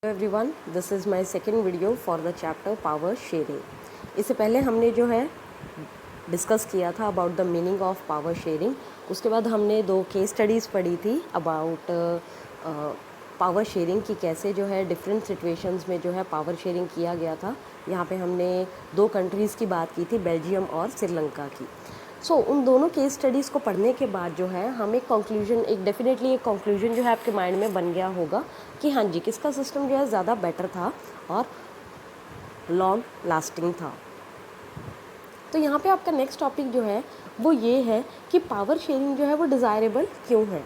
Everyone, this is my second video for the chapter power sharing. इससे पहले हमने जो है डिस्कस किया था about the meaning of power sharing. उसके बाद हमने 2 केस स्टडीज़ पढ़ी थी अबाउट पावर शेयरिंग की, कैसे जो है डिफरेंट सिचुएशंस में जो है पावर शेयरिंग किया गया था। यहाँ पे हमने 2 कंट्रीज़ की बात की थी, बेल्जियम और श्रीलंका की। उन दोनों केस स्टडीज़ को पढ़ने के बाद जो है हम एक डेफिनेटली एक कंक्लूजन जो है आपके माइंड में बन गया होगा कि हाँ जी, किसका सिस्टम जो है ज़्यादा बेटर था और लॉन्ग लास्टिंग था। तो यहाँ पे आपका नेक्स्ट टॉपिक जो है वो ये है कि पावर शेयरिंग जो है वो डिज़ायरेबल क्यों है।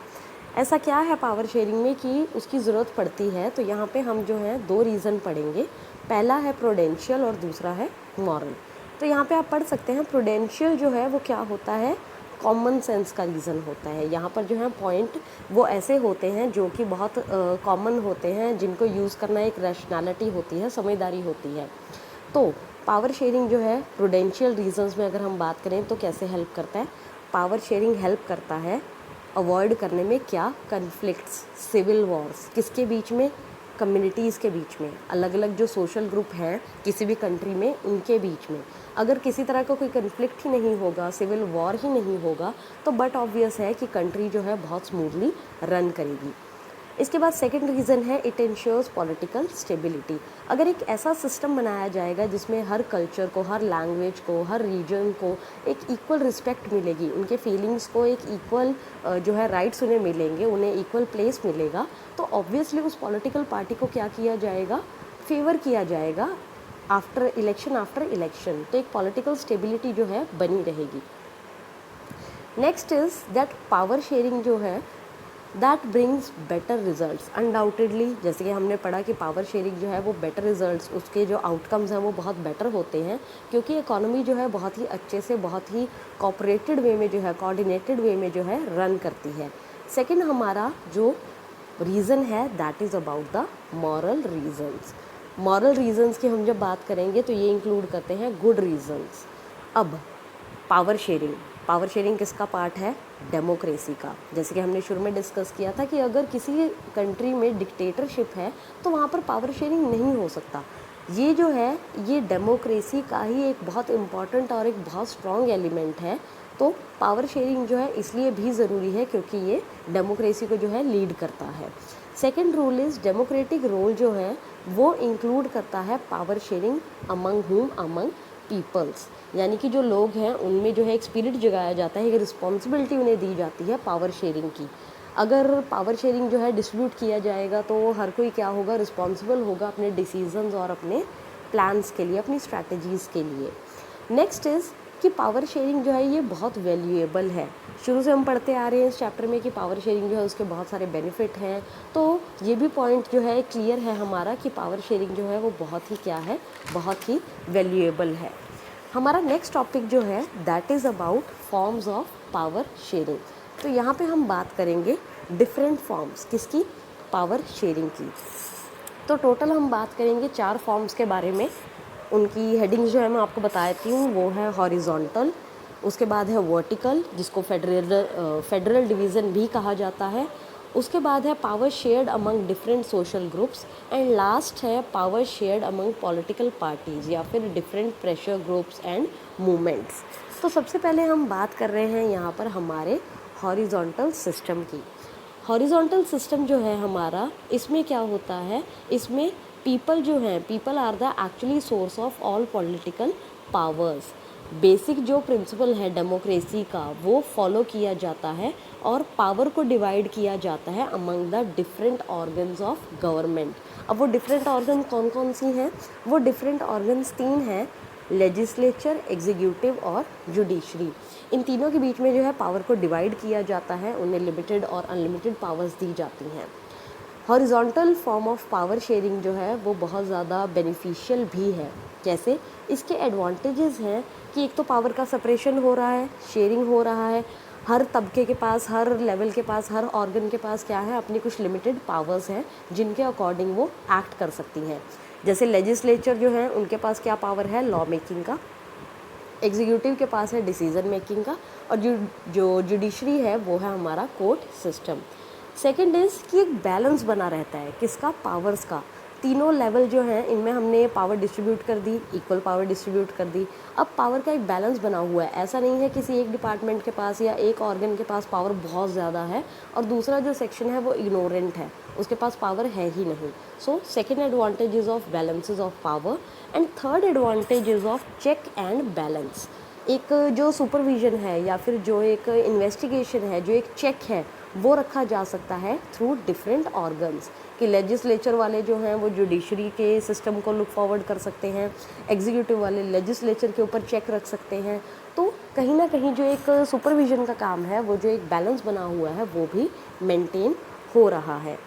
ऐसा क्या है पावर शेयरिंग में कि उसकी ज़रूरत पड़ती है। तो यहाँ पे हम जो है 2 रीज़न पढ़ेंगे। पहला है प्रूडेंशियल और दूसरा है मॉरल। तो यहाँ पे आप पढ़ सकते हैं प्रूडेंशियल जो है वो क्या होता है, कॉमन सेंस का रीज़न होता है। यहाँ पर जो है पॉइंट वो ऐसे होते हैं जो कि बहुत कॉमन होते हैं, जिनको यूज़ करना एक रैशनैलिटी होती है, समझदारी होती है। तो पावर शेयरिंग जो है प्रूडेंशियल रीजंस में अगर हम बात करें तो कैसे हेल्प करता है। पावर शेयरिंग हेल्प करता है अवॉइड करने में क्या, कन्फ्लिक्ट्स, सिविल वॉर्स, किसके बीच में, कम्युनिटीज़ के बीच में, अलग अलग जो सोशल ग्रुप हैं किसी भी कंट्री में उनके बीच में। अगर किसी तरह का कोई कन्फ्लिक्ट ही नहीं होगा, सिविल वॉर ही नहीं होगा, तो बट ऑब्वियस है कि कंट्री जो है बहुत स्मूथली रन करेगी। इसके बाद सेकंड रीज़न है इट इंश्योर्स पॉलिटिकल स्टेबिलिटी। अगर एक ऐसा सिस्टम बनाया जाएगा जिसमें हर कल्चर को, हर लैंग्वेज को, हर रीजन को एक इक्वल रिस्पेक्ट मिलेगी, उनके फीलिंग्स को एक इक्वल जो है राइट्स उन्हें मिलेंगे, उन्हें इक्वल प्लेस मिलेगा, तो ऑब्वियसली उस पॉलिटिकल पार्टी को क्या किया जाएगा, फेवर किया जाएगा आफ्टर इलेक्शन। तो एक पॉलिटिकल स्टेबिलिटी जो है बनी रहेगी। Next is that power sharing जो है that brings better results undoubtedly. जैसे कि हमने पढ़ा कि पावर शेयरिंग जो है वो बेटर रिजल्ट्स, उसके जो आउटकम्स हैं वो बहुत बेटर होते हैं, क्योंकि इकोनॉमी जो है बहुत ही अच्छे से, बहुत ही कोऑपरेटेड वे में जो है, कोऑर्डिनेटेड वे में जो है रन करती है। सेकंड हमारा जो रीज़न है that is about the moral reasons. Moral reasons की हम जब बात करेंगे तो ये इंक्लूड करते हैं गुड रीजंस। अब पावर शेयरिंग किसका पार्ट है, डेमोक्रेसी का। जैसे कि हमने शुरू में डिस्कस किया था कि अगर किसी कंट्री में डिक्टेटरशिप है तो वहाँ पर पावर शेयरिंग नहीं हो सकता। ये जो है ये डेमोक्रेसी का ही एक बहुत इम्पॉर्टेंट और एक बहुत स्ट्रॉन्ग एलिमेंट है। तो पावर शेयरिंग जो है इसलिए भी ज़रूरी है क्योंकि ये डेमोक्रेसी को जो है लीड करता है। Second rule is democratic role जो है वो इंक्लूड करता है पावर शेयरिंग अमंग पीपल्स, यानी कि जो लोग हैं उनमें जो है एक स्पिरिट जगाया जाता है, एक रिस्पॉन्सिबिलिटी उन्हें दी जाती है पावर शेयरिंग की। अगर पावर शेयरिंग जो है डिस्ट्रीब्यूट किया जाएगा तो हर कोई क्या होगा, रिस्पॉन्सिबल होगा अपने डिसीजंस और अपने प्लान्स के लिए, अपनी स्ट्रैटेजीज़ के लिए। नेक्स्ट इज़ कि पावर शेयरिंग जो है ये बहुत वैल्यूएबल है। शुरू से हम पढ़ते आ रहे हैं इस चैप्टर में कि पावर शेयरिंग जो है उसके बहुत सारे बेनिफिट हैं। तो ये भी पॉइंट जो है क्लियर है हमारा कि पावर शेयरिंग जो है वो बहुत ही क्या है, बहुत ही वैल्यूएबल है। हमारा नेक्स्ट टॉपिक जो है that is about forms of power sharing. तो यहाँ पे हम बात करेंगे डिफरेंट फॉर्म्स किसकी, पावर शेयरिंग की। तो टोटल हम बात करेंगे 4 फॉर्म्स के बारे में। उनकी हेडिंग्स जो है मैं आपको बताती हूँ। वो है हॉरिजॉन्टल, उसके बाद है वर्टिकल जिसको फेडरल डिवीज़न भी कहा जाता है, उसके बाद है power shared among different social groups, and last है power shared among political parties या फिर different pressure groups and movements. तो सबसे पहले हम बात कर रहे हैं यहाँ पर हमारे हॉरिजॉन्टल सिस्टम की। हॉरिजॉन्टल सिस्टम जो है हमारा, इसमें क्या होता है, इसमें पीपल जो हैं, people are the actually source of all political powers. Basic जो प्रिंसिपल है डेमोक्रेसी का वो फॉलो किया जाता है और पावर को डिवाइड किया जाता है among the different organs of government. अब वो डिफरेंट ऑर्गन कौन कौन सी हैं, वो डिफरेंट ऑर्गन्स 3 हैं, लेजिस्लेचर, एग्जीक्यूटिव और जुडिशरी। इन तीनों के बीच में जो है पावर को डिवाइड किया जाता है, उन्हें लिमिटेड और अनलिमिटेड पावर्स दी जाती हैं। Horizontal form of power sharing जो है वो बहुत ज़्यादा बेनिफिशियल भी है। कैसे, इसके एडवांटेजेस हैं कि एक तो पावर का सेपरेशन हो रहा है, शेयरिंग हो रहा है, हर तबके के पास, हर लेवल के पास, हर ऑर्गन के पास क्या है, अपनी कुछ लिमिटेड पावर्स हैं जिनके अकॉर्डिंग वो एक्ट कर सकती हैं। जैसे लेजिस्लेचर जो है उनके पास क्या पावर है, लॉ मेकिंग का, एग्जीक्यूटिव के पास है डिसीजन मेकिंग का, और जो जुडिशरी है वो है हमारा कोर्ट सिस्टम। सेकंड इज़ कि एक बैलेंस बना रहता है किसका, पावर्स का। तीनों लेवल जो हैं इनमें हमने पावर डिस्ट्रीब्यूट कर दी, इक्वल पावर डिस्ट्रीब्यूट कर दी। अब पावर का एक बैलेंस बना हुआ है, ऐसा नहीं है किसी एक डिपार्टमेंट के पास या एक ऑर्गन के पास पावर बहुत ज़्यादा है और दूसरा जो सेक्शन है वो इग्नोरेंट है, उसके पास पावर है ही नहीं। So second advantage is of balances of power and third advantage is of check and balance. एक जो सुपरविजन है या फिर जो एक इन्वेस्टिगेशन है, जो एक चेक है, वो रखा जा सकता है थ्रू डिफरेंट ऑर्गन्स। कि लेजिस्लेचर वाले जो हैं वो जुडिशरी के सिस्टम को लुक फॉरवर्ड कर सकते हैं, एग्जीक्यूटिव वाले लेजिस्लेचर के ऊपर चेक रख सकते हैं। तो कहीं ना कहीं जो एक सुपरविजन का काम है, वो जो एक बैलेंस बना हुआ है, वो भी मेंटेन हो रहा है।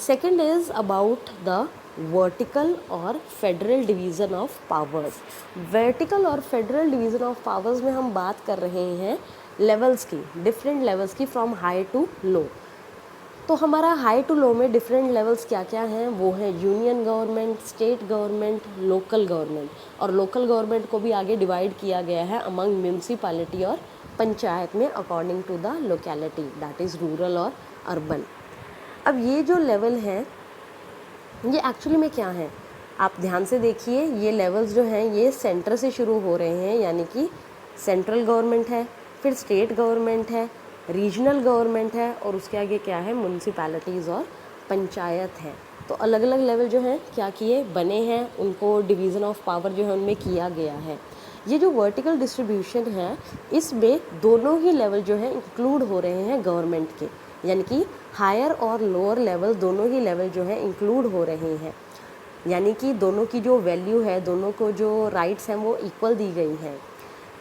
Second is about the vertical और federal division of powers. Vertical और फेडरल डिवीज़न ऑफ पावर्स में हम बात कर रहे हैं लेवल्स की, डिफरेंट लेवल्स की, फ्रॉम हाई टू लो। तो हमारा हाई टू लो में डिफरेंट लेवल्स क्या क्या हैं, वो हैं union government, state government, local government. और लोकल गवर्नमेंट को भी आगे डिवाइड किया गया है अमंग म्यूनसिपैलिटी और पंचायत में according to the locality, that is rural और अर्बन। अब ये जो लेवल हैं ये एक्चुअली में क्या है, आप ध्यान से देखिए। ये लेवल्स जो हैं ये सेंटर से शुरू हो रहे हैं, यानी कि सेंट्रल गवर्नमेंट है, फिर स्टेट गवर्नमेंट है, रीजनल गवर्नमेंट है और उसके आगे क्या है, म्यूनसिपैलिटीज़ और पंचायत है। तो अलग अलग लेवल जो हैं क्या किए, बने हैं, उनको डिवीज़न ऑफ पावर जो है उनमें किया गया है। ये जो वर्टिकल डिस्ट्रीब्यूशन है इसमें दोनों ही लेवल जो है इंक्लूड हो रहे हैं गवर्नमेंट के, यानी कि हायर और लोअर लेवल दोनों ही लेवल जो है इंक्लूड हो रहे हैं, यानी कि दोनों की जो वैल्यू है, दोनों को जो राइट्स हैं वो इक्वल दी गई हैं।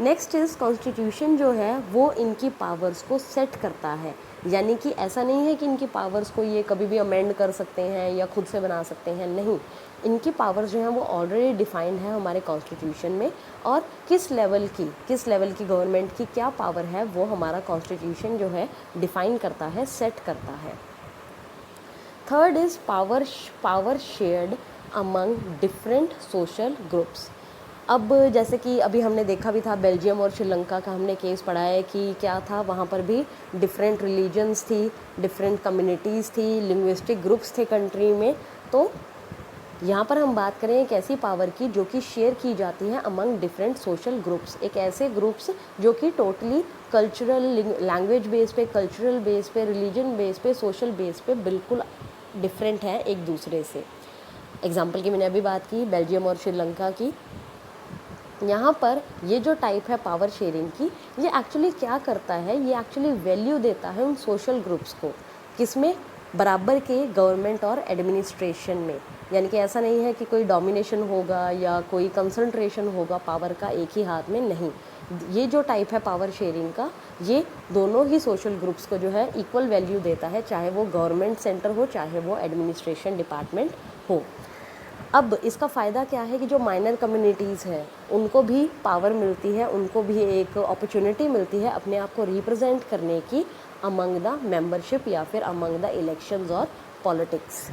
नेक्स्ट इज़ कॉन्स्टिट्यूशन जो है वो इनकी पावर्स को सेट करता है, यानी कि ऐसा नहीं है कि इनकी पावर्स को ये कभी भी अमेंड कर सकते हैं या खुद से बना सकते हैं, नहीं, इनकी पावर्स जो हैं वो ऑलरेडी डिफाइंड है हमारे कॉन्स्टिट्यूशन में। और किस लेवल की गवर्नमेंट की क्या पावर है वो हमारा कॉन्स्टिट्यूशन जो है डिफाइन करता है, सेट करता है। Third is power shared among different social groups. अब जैसे कि अभी हमने देखा भी था, बेल्जियम और श्रीलंका का हमने केस पढ़ा है कि क्या था, वहाँ पर भी डिफरेंट रिलीजन्स थी, डिफरेंट कम्युनिटीज़ थी, लिंग्विस्टिक ग्रुप्स थे कंट्री में। तो यहाँ पर हम बात करें एक ऐसी पावर की जो कि शेयर की जाती है अमंग डिफरेंट सोशल ग्रुप्स, एक ऐसे ग्रुप्स जो कि टोटली कल्चरल, लैंग्वेज बेस पे, कल्चरल बेस पे, रिलीजन बेस पे, सोशल बेस पे बिल्कुल डिफरेंट है एक दूसरे से। एग्जाम्पल की मैंने अभी बात की बेल्जियम और श्रीलंका की। यहाँ पर ये जो टाइप है पावर शेयरिंग की, ये एक्चुअली क्या करता है, ये एक्चुअली वैल्यू देता है उन सोशल ग्रुप्स को, किसमें, बराबर के गवर्नमेंट और एडमिनिस्ट्रेशन में। यानी कि ऐसा नहीं है कि कोई डोमिनेशन होगा या कोई कंसंट्रेशन होगा पावर का एक ही हाथ में, नहीं। ये जो टाइप है पावर शेयरिंग का, ये दोनों ही सोशल ग्रुप्स को जो है इक्वल वैल्यू देता है, चाहे वो गवर्नमेंट सेंटर हो, चाहे वो एडमिनिस्ट्रेशन डिपार्टमेंट हो। अब इसका फ़ायदा क्या है कि जो माइनर कम्युनिटीज़ हैं उनको भी पावर मिलती है, उनको भी एक अपॉर्चुनिटी मिलती है अपने आप को रिप्रेजेंट करने की अमंग द मेंबरशिप या फिर अमंग द इलेक्शंस और पॉलिटिक्स।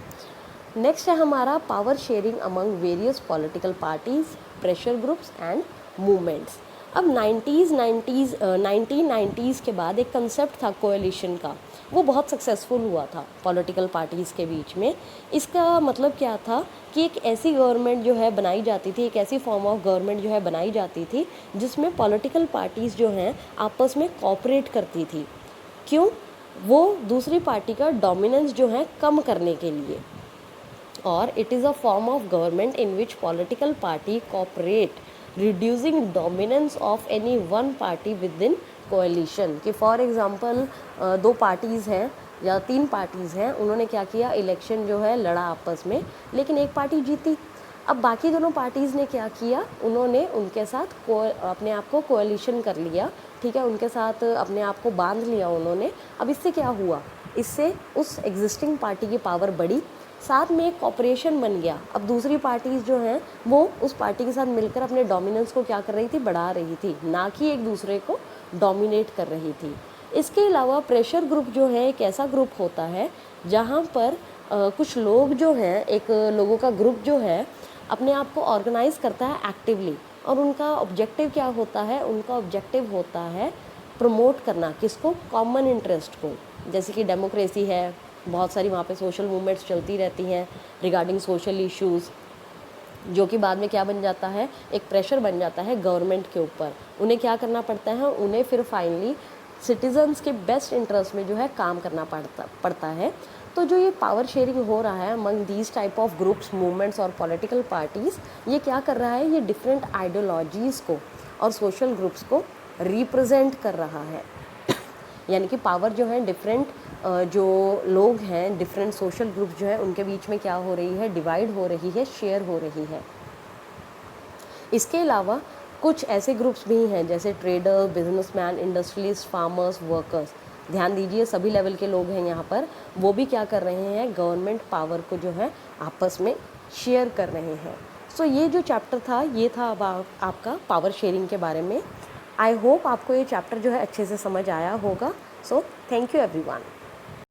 नेक्स्ट है हमारा power sharing among various political parties, pressure groups and movements. अब 1990s के बाद एक कंसेप्ट था कोएलिशन का, वो बहुत सक्सेसफुल हुआ था पॉलिटिकल पार्टीज़ के बीच में। इसका मतलब क्या था कि एक ऐसी गवर्नमेंट जो है बनाई जाती थी, एक ऐसी फॉर्म ऑफ गवर्नमेंट जो है बनाई जाती थी जिसमें पॉलिटिकल पार्टीज़ जो हैं आपस में कोऑपरेट करती थी। क्यों? वो दूसरी पार्टी का डोमिनेंस जो है कम करने के लिए। और it is a form of government in which political party cooperate reducing dominance of any one party within coalition। कि फॉर एग्ज़ाम्पल दो पार्टीज़ हैं या तीन पार्टीज़ हैं, उन्होंने क्या किया, इलेक्शन जो है लड़ा आपस में, लेकिन एक पार्टी जीती। अब बाकी दोनों पार्टीज़ ने क्या किया, उन्होंने उनके साथ अपने आप को कोएलिशन कर लिया, ठीक है, उनके साथ अपने आप को बांध लिया उन्होंने। अब इससे क्या हुआ, इससे उस एग्जिस्टिंग पार्टी की पावर बढ़ी, साथ में एक कॉपरेशन बन गया। अब दूसरी पार्टीज़ जो हैं वो उस पार्टी के साथ मिलकर अपने डोमिनेंस को क्या कर रही थी, बढ़ा रही थी, ना कि एक दूसरे को डोमिनेट कर रही थी। इसके अलावा प्रेशर ग्रुप जो है एक ऐसा ग्रुप होता है जहाँ पर कुछ लोग जो हैं, एक लोगों का ग्रुप जो है अपने आप को ऑर्गेनाइज करता है एक्टिवली, और उनका ऑब्जेक्टिव क्या होता है, उनका ऑब्जेक्टिव होता है प्रमोट करना, किसको, कॉमन इंटरेस्ट को। जैसे कि डेमोक्रेसी है, बहुत सारी वहाँ पे सोशल मूवमेंट्स चलती रहती हैं रिगार्डिंग सोशल इश्यूज़, जो कि बाद में क्या बन जाता है, एक प्रेशर बन जाता है गवर्नमेंट के ऊपर। उन्हें क्या करना पड़ता है, उन्हें फिर फाइनली सिटीजन्स के बेस्ट इंटरेस्ट में जो है काम करना पड़ता है। तो जो ये पावर शेयरिंग हो रहा है among these type of groups, movements और पॉलिटिकल पार्टीज़, ये क्या कर रहा है, ये डिफरेंट आइडियोलॉजीज़ को और सोशल ग्रुप्स को रिप्रेजेंट कर रहा है। यानी कि पावर जो है डिफरेंट जो लोग हैं, डिफरेंट सोशल ग्रुप जो है, उनके बीच में क्या हो रही है, डिवाइड हो रही है, शेयर हो रही है। इसके अलावा कुछ ऐसे ग्रुप्स भी हैं जैसे trader, businessman, industrialist, farmers, workers, ध्यान दीजिए सभी लेवल के लोग हैं यहाँ पर, वो भी क्या कर रहे हैं, गवर्नमेंट पावर को जो है आपस में शेयर कर रहे हैं। सो ये जो चैप्टर था ये था अब आपका पावर शेयरिंग के बारे में। आई होप आपको ये चैप्टर जो है अच्छे से समझ आया होगा। So thank you everyone.